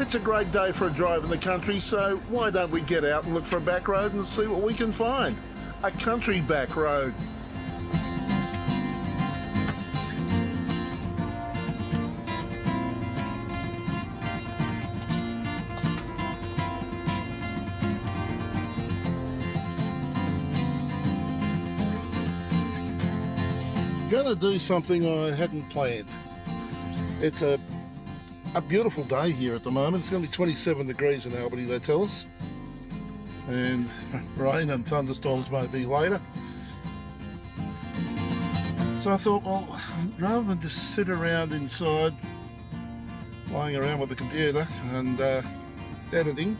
It's a great day for a drive in the country, so why don't we get out and look for a back road and see what we can find? A country back road. Gonna do something I hadn't planned. It's a beautiful day here at the moment. It's going to be 27 degrees in Albany, they tell us. And rain and thunderstorms may be later. So I thought, well, rather than just sit around inside, playing around with the computer and editing,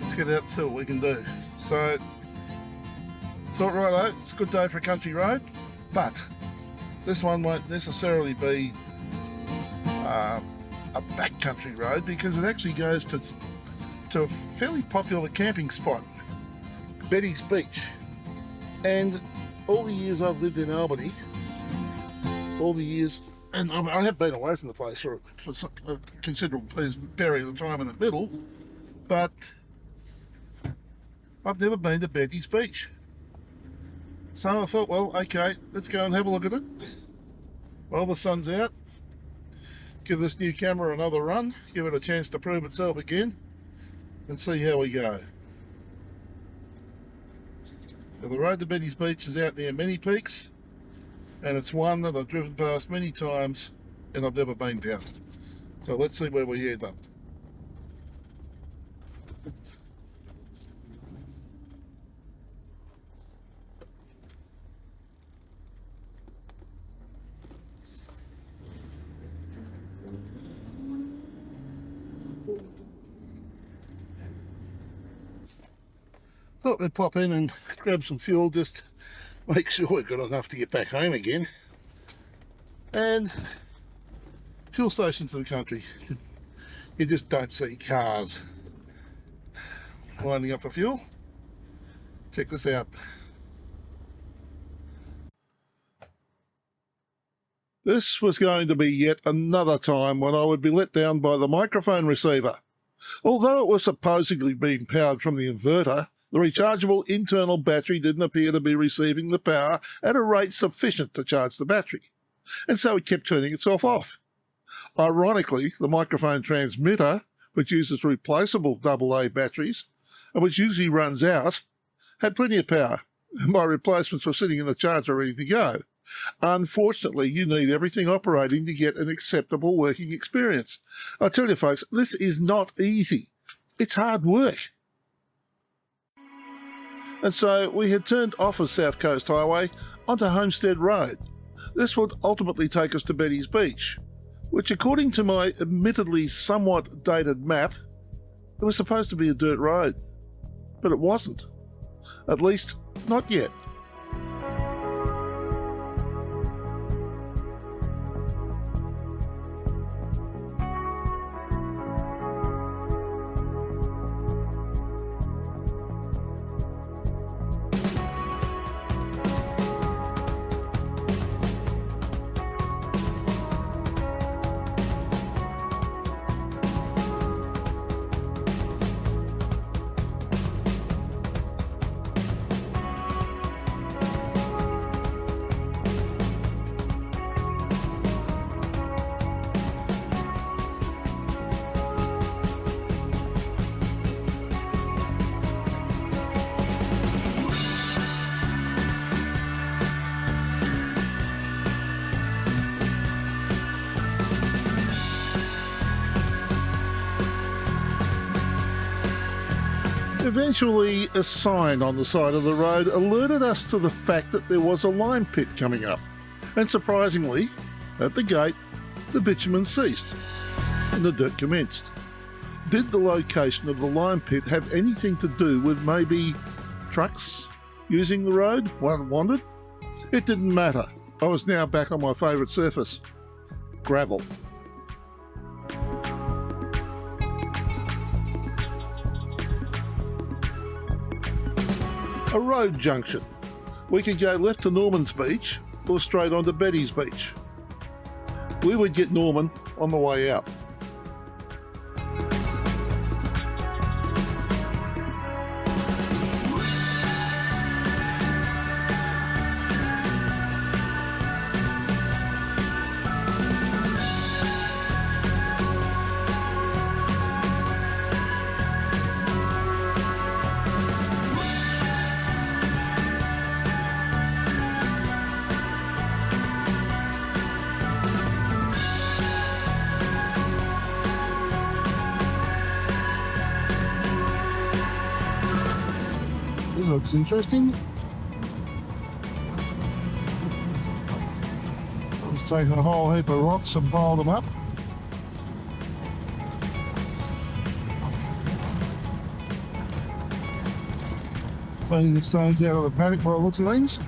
let's get out and see what we can do. So thought, righto, it's a good day for a country road, but this one won't necessarily be a backcountry road because it actually goes to a fairly popular camping spot, Betty's Beach. And all the years I've lived in Albany, and I have been away from the place for a considerable period of time in the middle, but I've never been to Betty's Beach. So I thought, well, okay, let's go and have a look at it. Well, the sun's out. Give this new camera another run, give it a chance to prove itself again, and see how we go. Now, the road to Betty's Beach is out near many peaks, and it's one that I've driven past many times and I've never been down. So let's see where we end up. Thought we'd pop in and grab some fuel, just make sure we've got enough to get back home again. And fuel stations in the country, you just don't see cars lining up for fuel. Check this out. This was going to be yet another time when I would be let down by the microphone receiver. Although it was supposedly being powered from the inverter, the rechargeable internal battery didn't appear to be receiving the power at a rate sufficient to charge the battery, and so it kept turning itself off. Ironically, the microphone transmitter, which uses replaceable AA batteries, and which usually runs out, had plenty of power, and my replacements were sitting in the charger ready to go. Unfortunately, you need everything operating to get an acceptable working experience. I tell you folks, this is not easy. It's hard work. And so we had turned off of South Coast Highway onto Homestead Road. This would ultimately take us to Betty's Beach, which according to my admittedly somewhat dated map, it was supposed to be a dirt road, but it wasn't. At least, not yet. Eventually, a sign on the side of the road alerted us to the fact that there was a lime pit coming up. And surprisingly, at the gate, the bitumen ceased and the dirt commenced. Did the location of the lime pit have anything to do with maybe trucks using the road one wanted? It didn't matter. I was now back on my favourite surface, gravel. A road junction. We could go left to Norman's Beach or straight onto Betty's Beach. We would get Norman on the way out. It's interesting. Just taking a whole heap of rocks and pile them up. Cleaning the stones out of the paddock by the looks of things.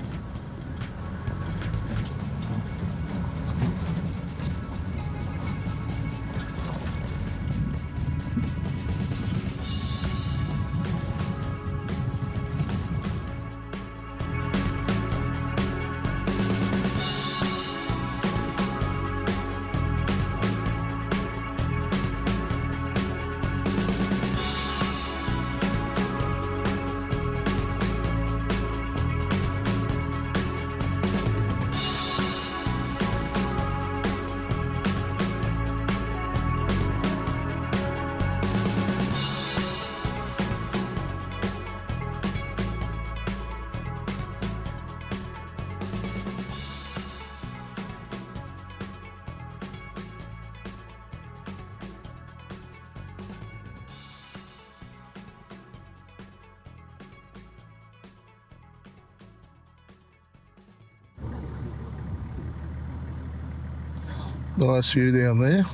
Nice view down there.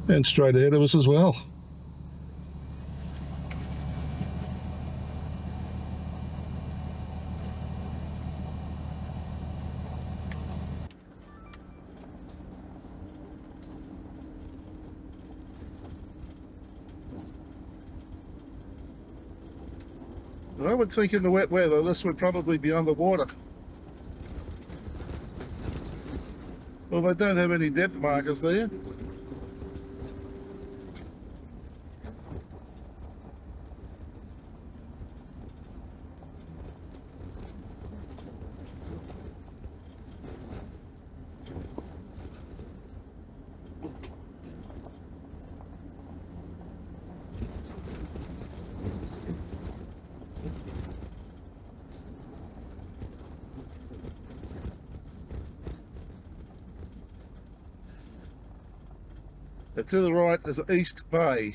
And straight ahead of us as well. I would think in the wet weather this would probably be underwater. Well, they don't have any depth markers there. But to the right is East Bay.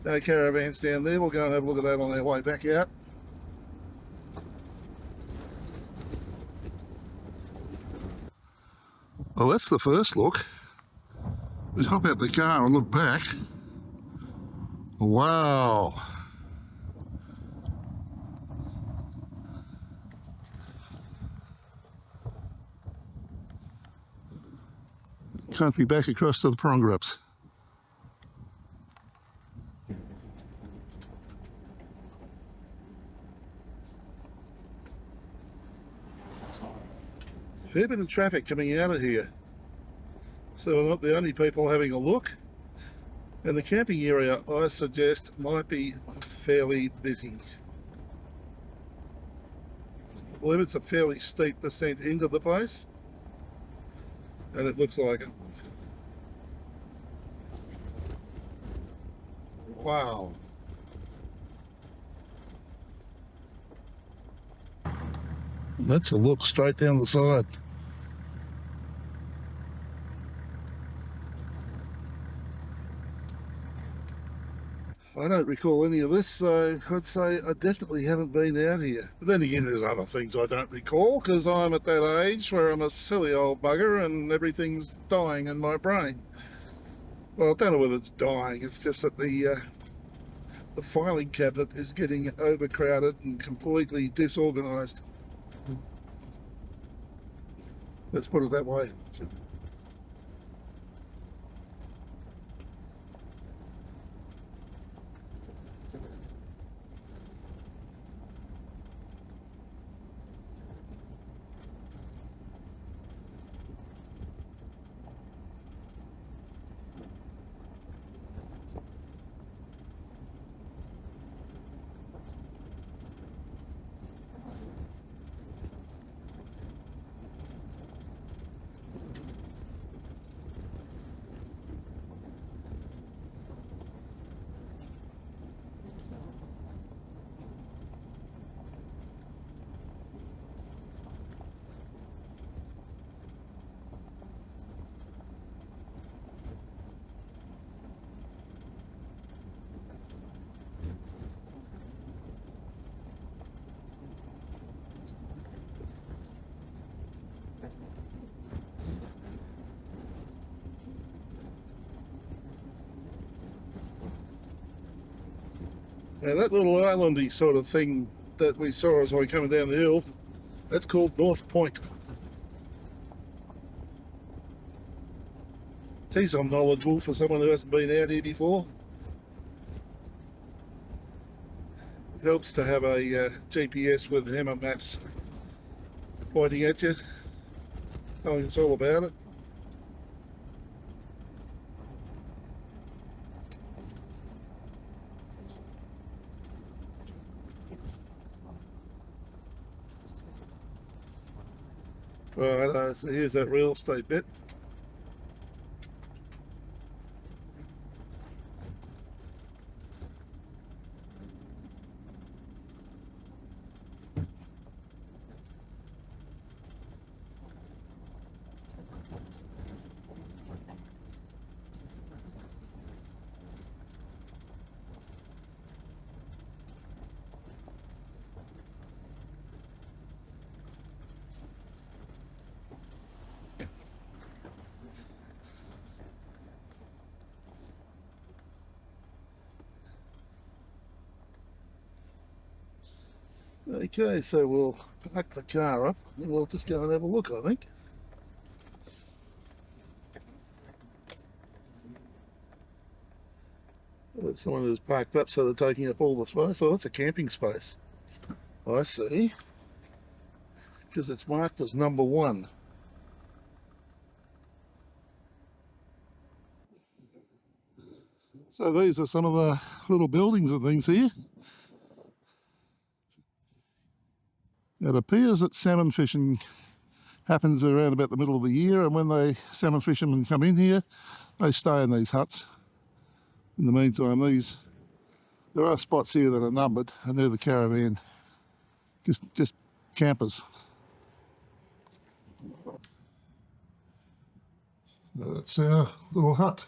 No caravans down there. We'll go and have a look at that on our way back out. Well, that's the first look. We hop out the car and look back. Wow. Country back across to the Prongerups. Fair bit of traffic coming out of here, so we're not the only people having a look. And the camping area, I suggest, might be fairly busy. I believe it's a fairly steep descent into the place, and it looks like it. Wow. That's a look straight down the side. I don't recall any of this, so I'd say I definitely haven't been out here. But then again, there's other things I don't recall, because I'm at that age where I'm a silly old bugger and everything's dying in my brain. Well, I don't know whether it's dying, it's just that the filing cabinet is getting overcrowded and completely disorganised. Let's put it that way. Now that little islandy sort of thing that we saw as we were coming down the hill, that's called North Point. Geez, I'm knowledgeable for someone who hasn't been out here before. It helps to have a GPS with hammer maps pointing at you, telling us all about it. Right, so here's that real estate bit. Okay, so we'll pack the car up and we'll just go and have a look, I think. There's someone who's parked up, so they're taking up all the space. So that's a camping space. I see. Because it's marked as number 1. So these are some of the little buildings and things here. It appears that salmon fishing happens around about the middle of the year, and when the salmon fishermen come in here, they stay in these huts. In the meantime, there are spots here that are numbered, and they're the caravan, just campers. That's our little hut.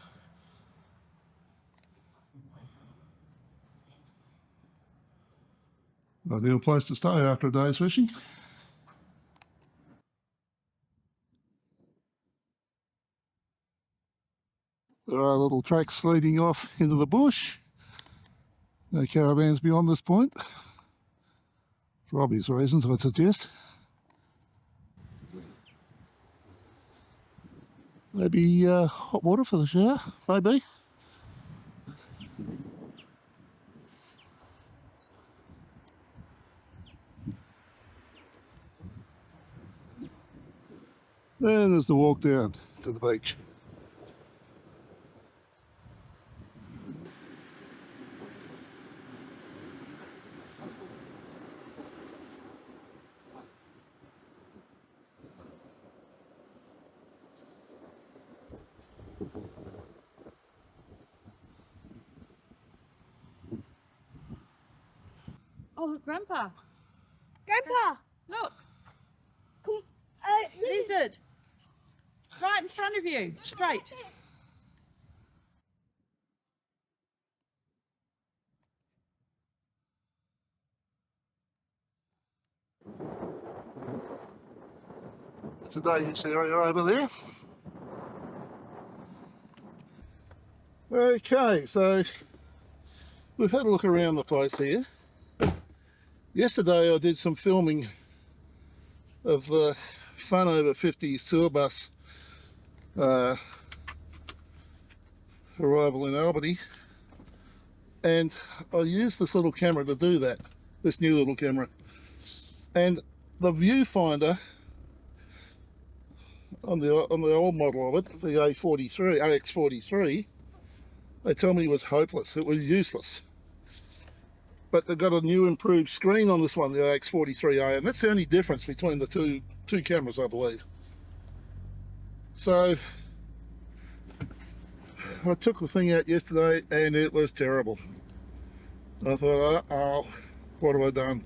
Ideal place to stay after a day's fishing. There are little tracks leading off into the bush. No caravans beyond this point, for obvious reasons, I'd suggest. Maybe hot water for the shower, maybe. And there's the walk down to the beach. Oh, look, Grandpa. Grandpa! Look, Come, lizard. Right in front of you, straight. Today you see over there. Okay, so we've had a look around the place here. Yesterday I did some filming of the Fun Over 50s tour bus arrival in Albany, and I used this little camera to do that, this new little camera, and the viewfinder on the old model of it, the AX43, they tell me was hopeless, it was useless. But they've got a new improved screen on this one, the AX43A, and that's the only difference between the two cameras, I believe. So I took the thing out yesterday and it was terrible. I thought, oh, what have I done?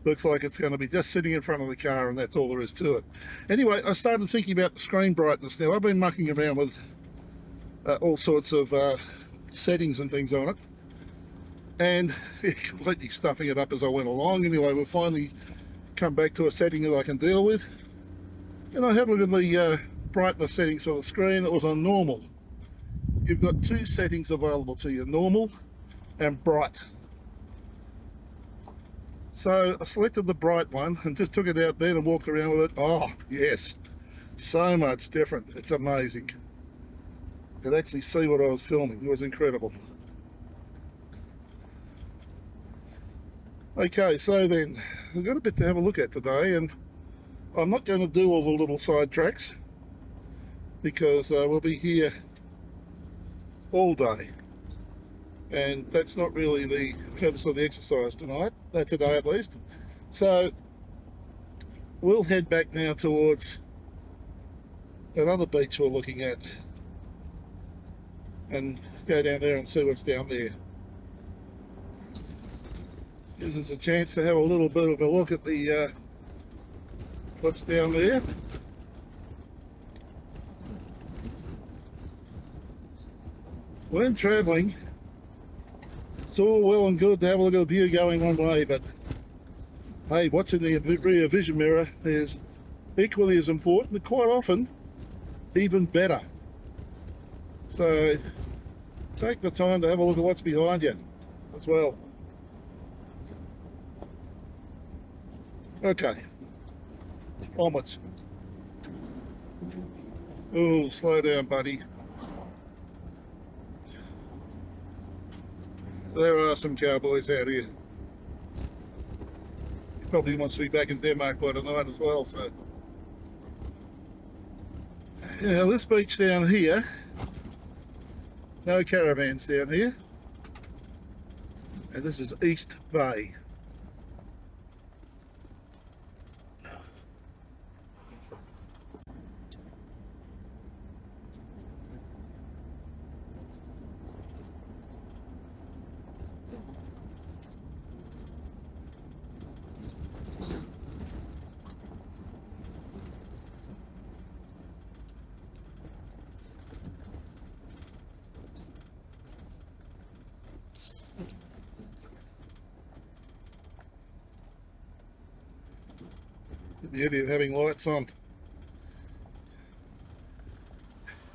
Looks like it's going to be just sitting in front of the car and that's all there is to it. Anyway, I started thinking about the screen brightness. Now, I've been mucking around with all sorts of settings and things on it, and completely stuffing it up as I went along. Anyway, we'll finally come back to a setting that I can deal with. And I had a look at the brightness settings for the screen. It was on normal. You've got two settings available to you, normal and bright. So I selected the bright one and just took it out there and walked around with it. Oh, yes, so much different. It's amazing. I could actually see what I was filming. It was incredible. Okay, so then I've got a bit to have a look at today, and I'm not going to do all the little side tracks because we'll be here all day, and that's not really the purpose of the exercise tonight, today at least. So we'll head back now towards that other beach we're looking at and go down there and see what's down there. Gives us a chance to have a little bit of a look at the what's down there. When travelling, it's all well and good to have a look at the view going one way, but hey, what's in the rear vision mirror is equally as important, and quite often even better. So take the time to have a look at what's behind you as well. Okay, onwards. Oh, slow down, buddy. There are some cowboys out here. He probably wants to be back in Denmark by tonight as well, so. Yeah, this beach down here, no caravans down here. And this is East Bay. The beauty of having lights on.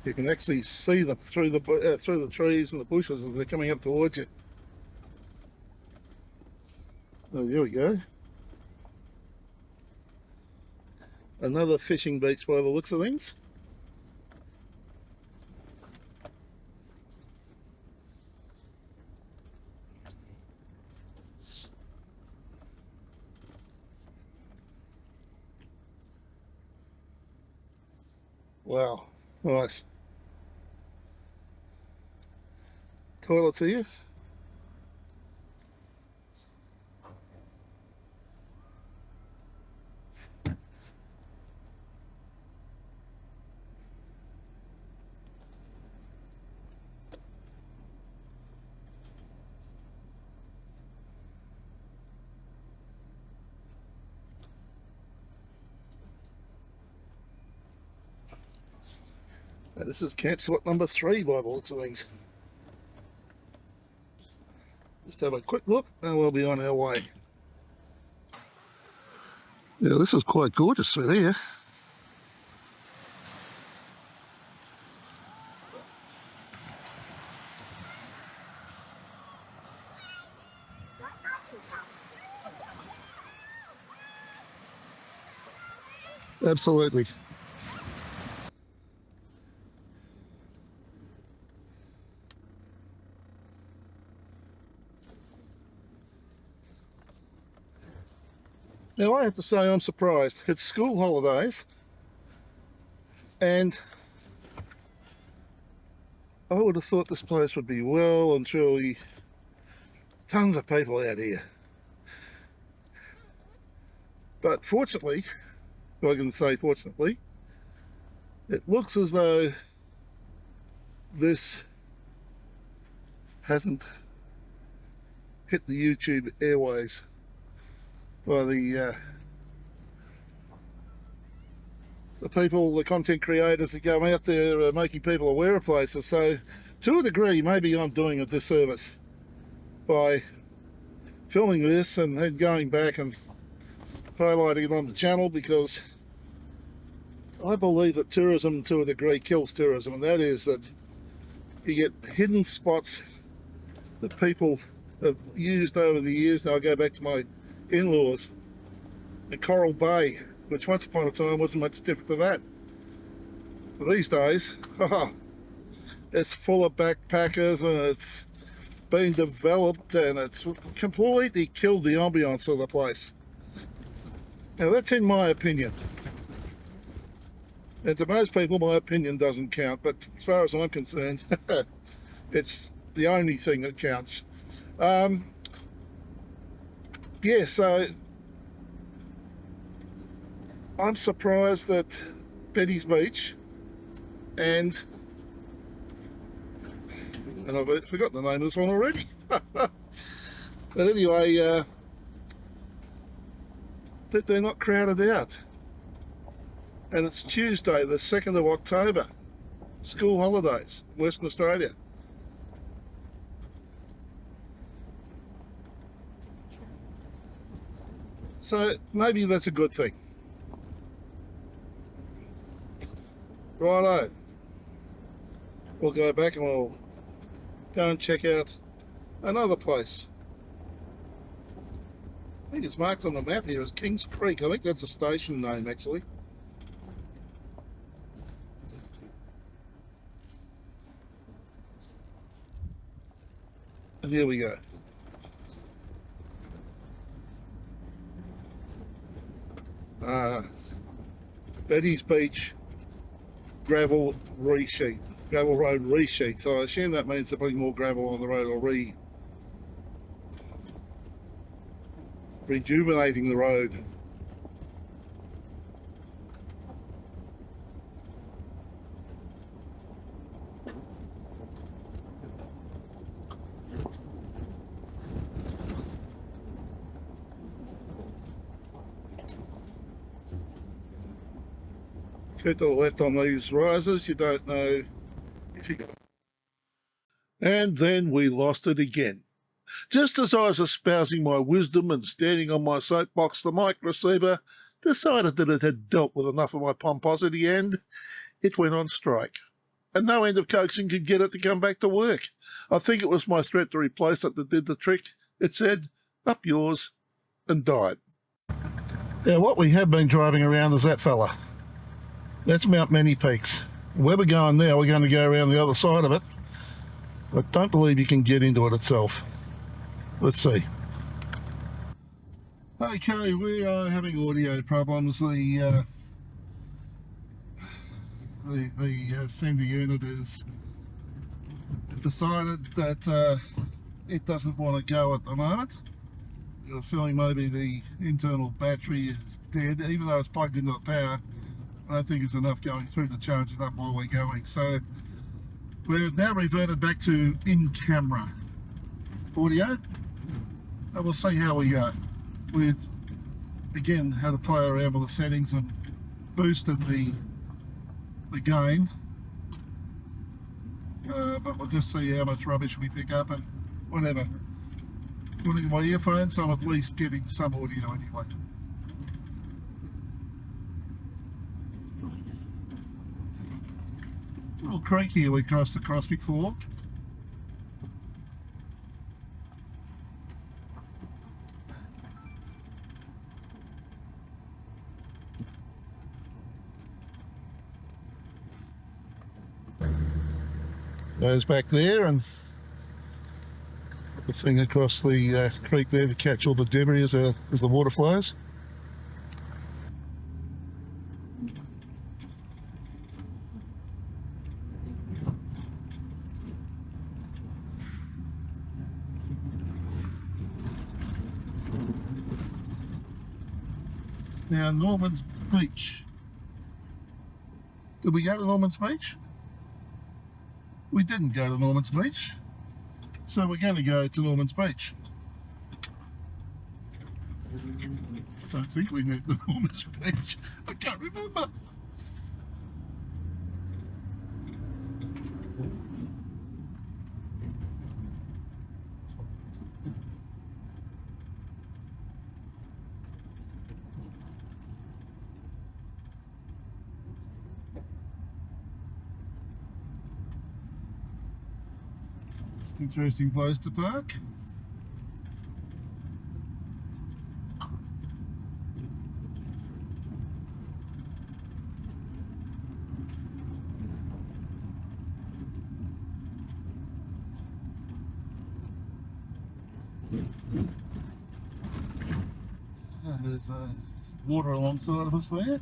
You can actually see them through the trees and the bushes as they're coming up towards you. Oh, here we go. Another fishing beach by the looks of things. Wow, nice. Toilets here. Now, this is camp spot number 3 by the looks of things. Just have a quick look and we'll be on our way. Yeah, this is quite gorgeous through here. Absolutely. Now I have to say I'm surprised. It's school holidays and I would have thought this place would be well and truly tons of people out here. But fortunately, if I can say fortunately, it looks as though this hasn't hit the YouTube airways by the people, the content creators that go out there making people aware of places. So to a degree, maybe I'm doing a disservice by filming this and then going back and highlighting it on the channel, because I believe that tourism to a degree kills tourism, and that is that you get hidden spots that people have used over the years. Now I go back to my in-laws, the Coral Bay, which once upon a time wasn't much different to that. But these days, it's full of backpackers and it's been developed and it's completely killed the ambience of the place. Now that's in my opinion. And to most people, my opinion doesn't count, but as far as I'm concerned, it's the only thing that counts. Yeah, so I'm surprised that Betty's Beach and I've forgotten the name of this one already. But anyway, that they're not crowded out. And it's Tuesday, the 2nd of October, school holidays, Western Australia. So maybe that's a good thing. Righto. We'll go back and we'll go and check out another place. I think it's marked on the map here as Kings Creek. I think that's a station name actually. And here we go. Betty's Beach gravel resheet, gravel road resheet. So I assume that means they're putting more gravel on the road or rejuvenating the road. Keep to the left on these risers, you don't know if you got. And then we lost it again. Just as I was espousing my wisdom and standing on my soapbox, the mic receiver decided that it had dealt with enough of my pomposity and it went on strike. And no end of coaxing could get it to come back to work. I think it was my threat to replace it that did the trick. It said, "Up yours," and died. Now what we have been driving around is that fella. That's Mount Many Peaks. Where we're going now, we're going to go around the other side of it. I don't believe you can get into it itself. Let's see. Okay, we are having audio problems. The sender unit has decided that it doesn't want to go at the moment. I have a feeling maybe the internal battery is dead, even though it's plugged into the power. I don't think it's enough going through to charge it up while we're going. So we've now reverted back to in-camera audio, and we'll see how we go. We've again had to play around with the settings and boosted the gain, but we'll just see how much rubbish we pick up and whatever. Putting my earphones, so I'm at least getting some audio anyway. Little creek here we crossed across before. Goes back there, and the thing across the creek there to catch all the debris as the water flows. Now, Norman's Beach. Did we go to Norman's Beach? We didn't go to Norman's Beach. So we're going to go to Norman's Beach. I don't think we went to Norman's Beach. I can't remember. Interesting place to park. There's water alongside of us there.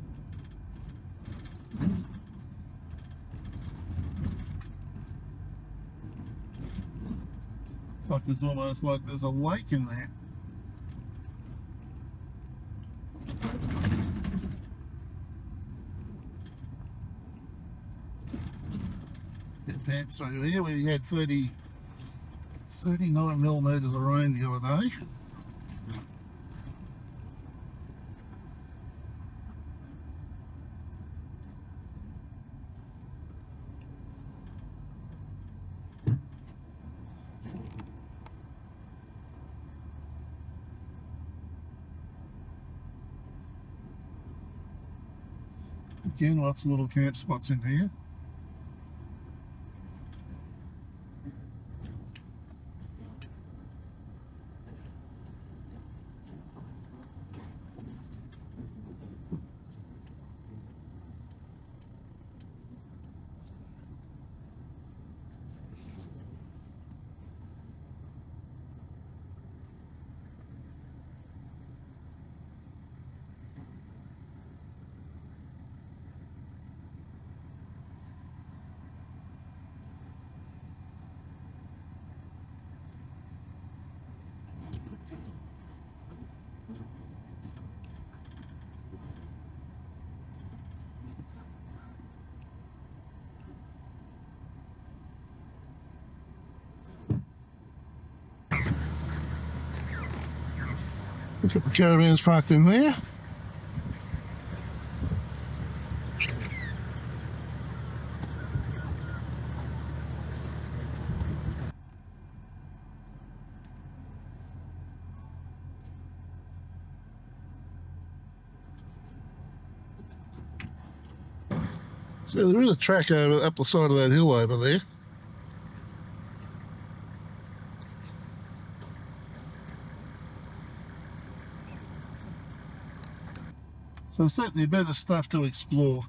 It's like there's almost like there's a lake in there. Get back through here. We had 39 millimetres of rain the other day. Again, lots of little camp spots in here. Look at the caravans parked in there. So there is a track over up the side of that hill over there. So certainly better stuff to explore.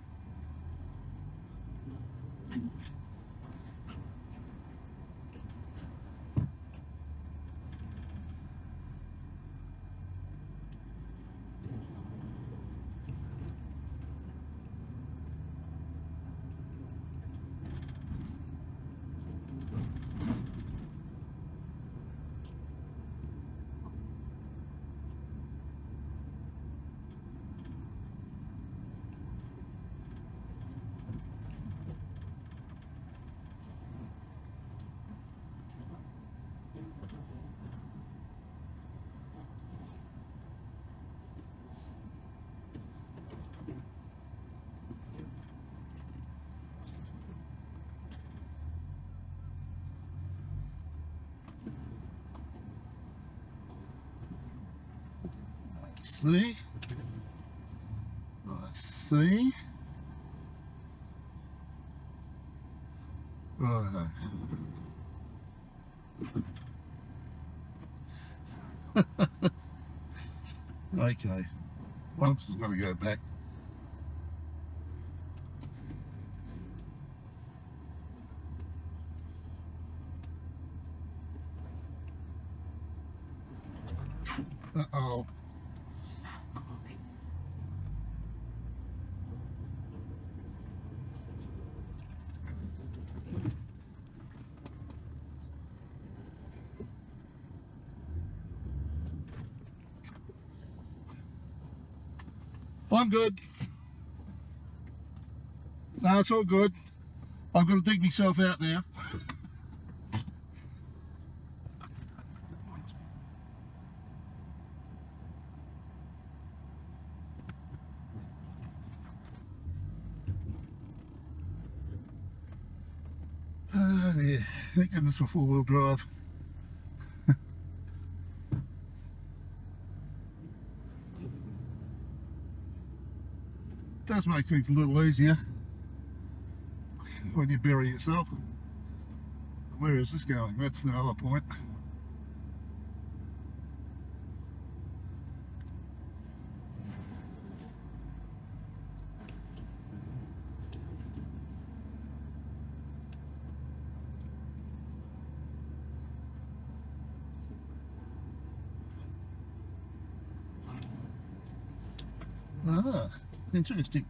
See? I see. Right. Okay. Once I've got to go back. Uh-oh. I'm good. No, it's all good. I've got to dig myself out now. Yeah. Thank goodness for four-wheel drive. Does make things a little easier when you bury yourself. Where is this going? That's the other point. Ah, interesting.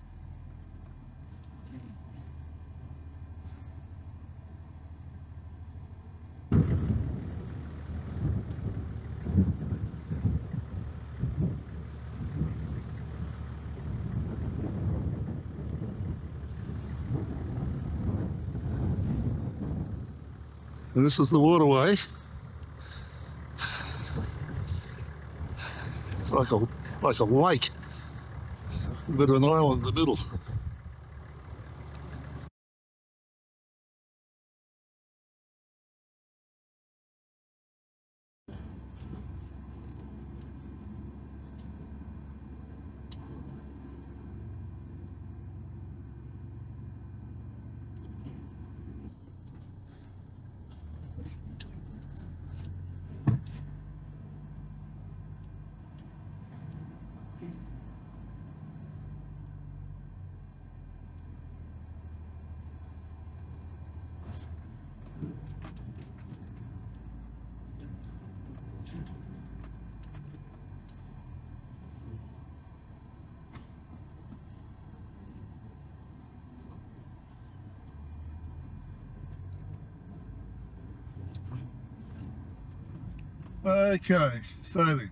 This is the waterway. It's like a lake. A bit of an island in the middle. Okay, so then,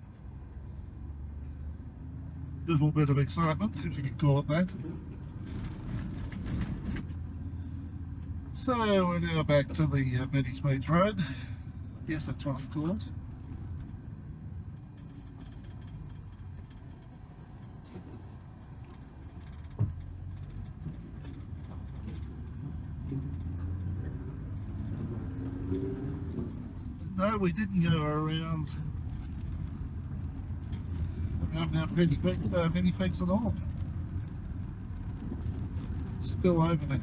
little bit of excitement, if you can call it that. So we're now back to the Betty's Beach Road. Yes, that's what it's called. No, we didn't go around many peaks at all. Still over there.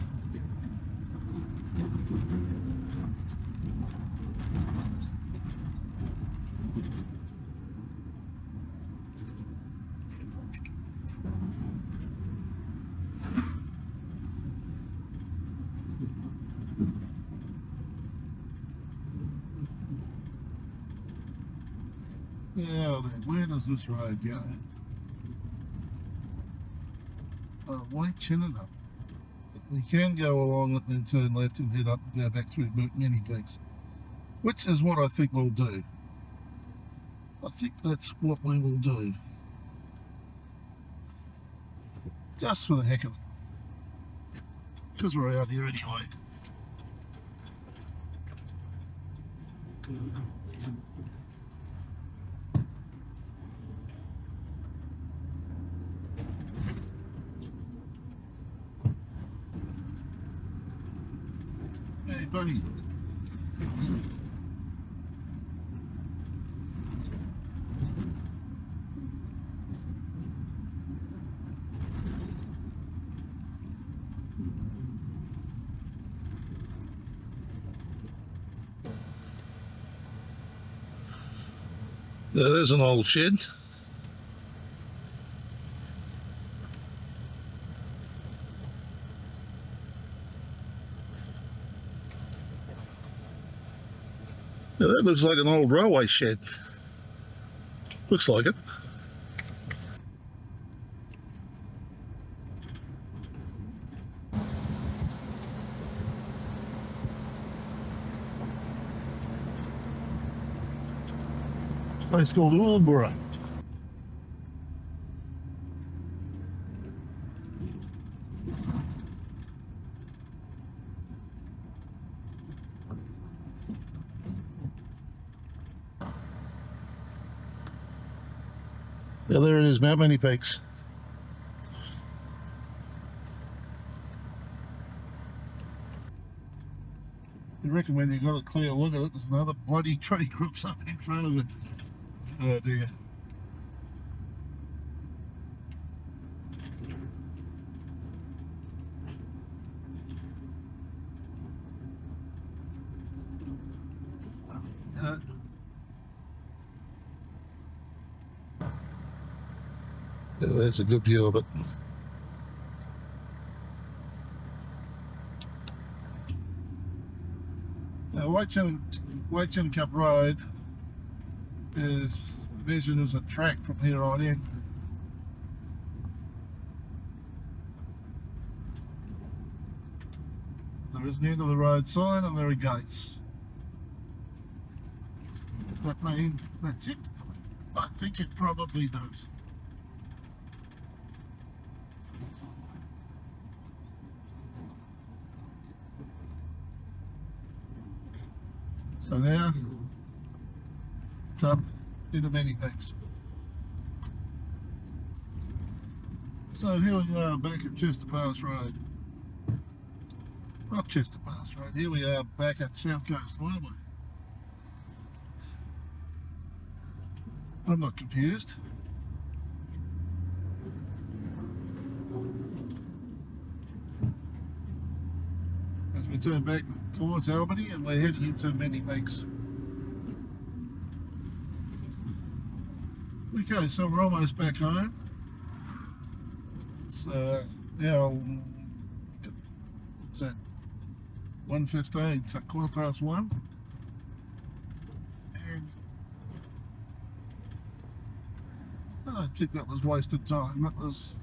Now then, where does this road go? White Chinnanup. We can go along it and then turn left and head up and go back through many peaks, which is what I think we'll do. I think that's what we will do. Just for the heck of it. Because we're out here anyway. Hey, buddy. There's an old shed. Now that looks like an old railway shed. Looks like it. Place called Albany. Yeah, there it is, Mount Many Peaks. You reckon when you got a clear look at it, there's another bloody tree groups up in front of it. Oh dear. Yeah, there's a good view of it. Now, Waitchen Cup Road is measured as a track from here on in. There is an end of the road sign and there are gates. Does that mean that's it? I think it probably does. So now it's up into many peaks. So here we are back at Chester Pass Road. Not Chester Pass Road, here we are back at South Coast Highway. I'm not confused. As we turn back towards Albany and we're heading into many peaks. Okay, so we're almost back home. It's now, what's that, 1:15, so 1:15. And I don't think that was wasted time. That was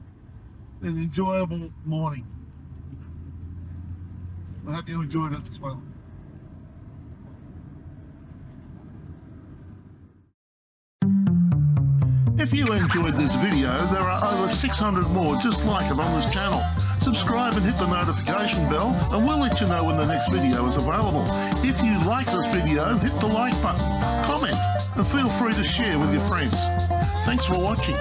an enjoyable morning. I hope you enjoyed it as well. If you enjoyed this video, there are over 600 more just like it on this channel. Subscribe and hit the notification bell and we'll let you know when the next video is available. If you like this video, hit the like button, comment and feel free to share with your friends. Thanks for watching.